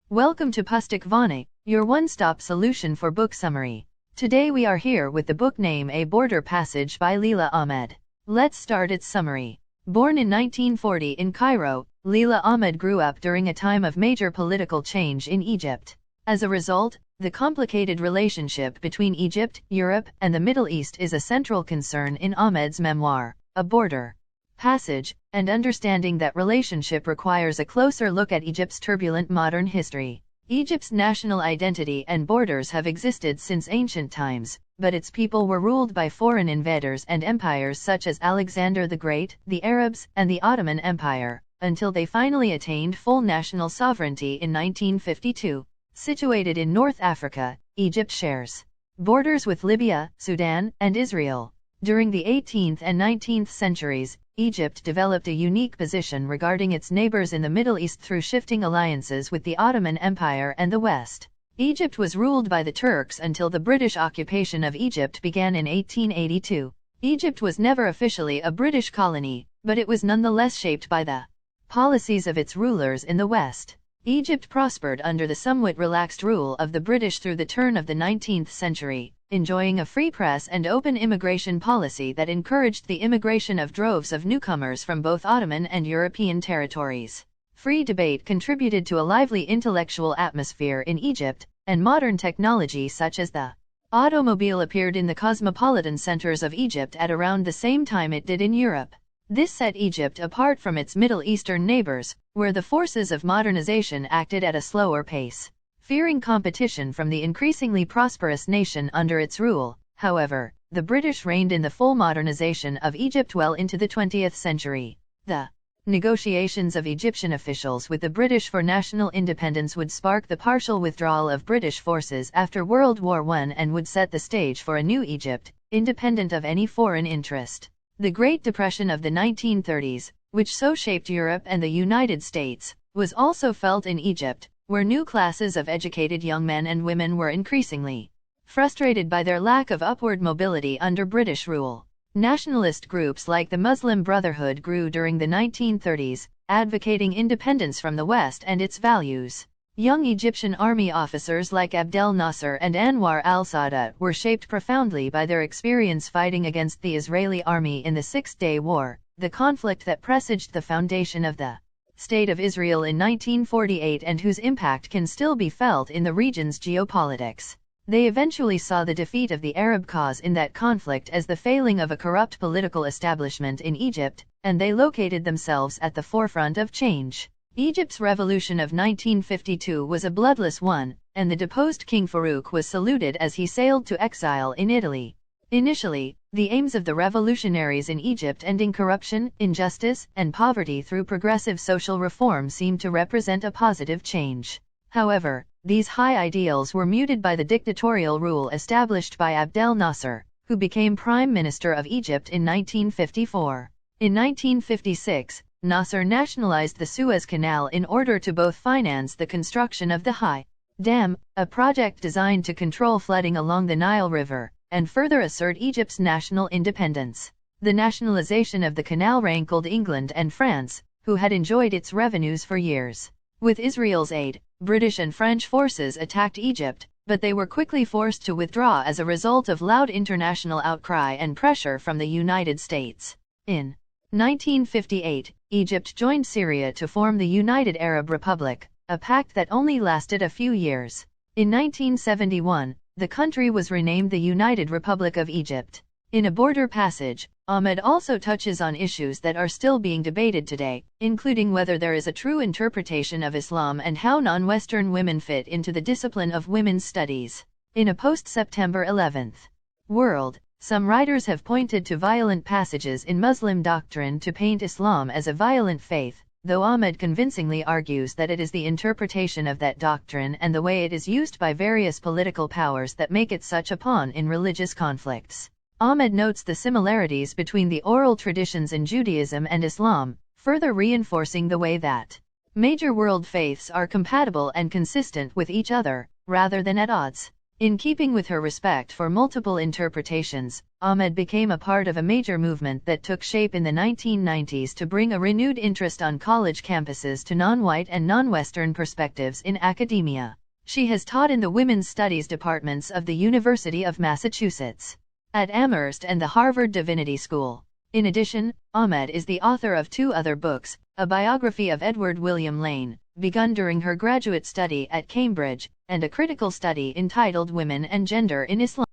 Welcome to Pustak Vani, your one-stop solution for book summary. Today we are here with the book name A Border Passage by Leila Ahmed. Let's start its summary. Born in 1940 in Cairo, Leila Ahmed grew up during a time of major political change in Egypt. As a result, the complicated relationship between Egypt, Europe, and the Middle East is a central concern in Ahmed's memoir, A Border Passage, and understanding that relationship requires a closer look at Egypt's turbulent modern history. Egypt's national identity and borders have existed since ancient times, but its people were ruled by foreign invaders and empires such as Alexander the Great, the Arabs, and the Ottoman Empire, until they finally attained full national sovereignty in 1952. Situated in North Africa, Egypt shares borders with Libya, Sudan, and Israel. During the 18th and 19th centuries, Egypt developed a unique position regarding its neighbors in the Middle East through shifting alliances with the Ottoman Empire and the West. Egypt was ruled by the Turks until the British occupation of Egypt began in 1882. Egypt was never officially a British colony, but it was nonetheless shaped by the policies of its rulers in the West. Egypt prospered under the somewhat relaxed rule of the British through the turn of the 19th century, enjoying a free press and open immigration policy that encouraged the immigration of droves of newcomers from both Ottoman and European territories. Free debate contributed to a lively intellectual atmosphere in Egypt, and modern technology such as the automobile appeared in the cosmopolitan centers of Egypt at around the same time it did in Europe. This set Egypt apart from its Middle Eastern neighbors, where the forces of modernization acted at a slower pace. Fearing competition from the increasingly prosperous nation under its rule, however, the British reigned in the full modernization of Egypt well into the 20th century. The negotiations of Egyptian officials with the British for national independence would spark the partial withdrawal of British forces after World War I and would set the stage for a new Egypt, independent of any foreign interest. The Great Depression of the 1930s, which so shaped Europe and the United States, was also felt in Egypt, where new classes of educated young men and women were increasingly frustrated by their lack of upward mobility under British rule. Nationalist groups like the Muslim Brotherhood grew during the 1930s, advocating independence from the West and its values. Young Egyptian army officers like Abdel Nasser and Anwar al-Sadat were shaped profoundly by their experience fighting against the Israeli army in the Six-Day War, the conflict that presaged the foundation of the State of Israel in 1948 and whose impact can still be felt in the region's geopolitics. They eventually saw the defeat of the Arab cause in that conflict as the failing of a corrupt political establishment in Egypt, and they located themselves at the forefront of change. Egypt's revolution of 1952 was a bloodless one, and the deposed King Farouk was saluted as he sailed to exile in Italy. Initially, the aims of the revolutionaries in Egypt ending corruption, injustice, and poverty through progressive social reform seemed to represent a positive change. However, these high ideals were muted by the dictatorial rule established by Abdel Nasser, who became Prime Minister of Egypt in 1954. In 1956, Nasser nationalized the Suez Canal in order to both finance the construction of the High Dam, a project designed to control flooding along the Nile River, and further assert Egypt's national independence. The nationalization of the canal rankled England and France, who had enjoyed its revenues for years. With Israel's aid, British and French forces attacked Egypt, but they were quickly forced to withdraw as a result of loud international outcry and pressure from the United States. In 1958, Egypt joined Syria to form the United Arab Republic, a pact that only lasted a few years. In 1971, the country was renamed the United Republic of Egypt. In A Border Passage, Ahmed also touches on issues that are still being debated today, including whether there is a true interpretation of Islam and how non-Western women fit into the discipline of women's studies. In a post-September 11th world, some writers have pointed to violent passages in Muslim doctrine to paint Islam as a violent faith, though Ahmed convincingly argues that it is the interpretation of that doctrine and the way it is used by various political powers that make it such a pawn in religious conflicts. Ahmed notes the similarities between the oral traditions in Judaism and Islam, further reinforcing the way that major world faiths are compatible and consistent with each other, rather than at odds. In keeping with her respect for multiple interpretations, Ahmed became a part of a major movement that took shape in the 1990s to bring a renewed interest on college campuses to non-white and non-Western perspectives in academia. She has taught in the Women's Studies departments of the University of Massachusetts, at Amherst and the Harvard Divinity School. In addition, Ahmed is the author of 2 other books, a biography of Edward William Lane, begun during her graduate study at Cambridge, and a critical study entitled Women and Gender in Islam.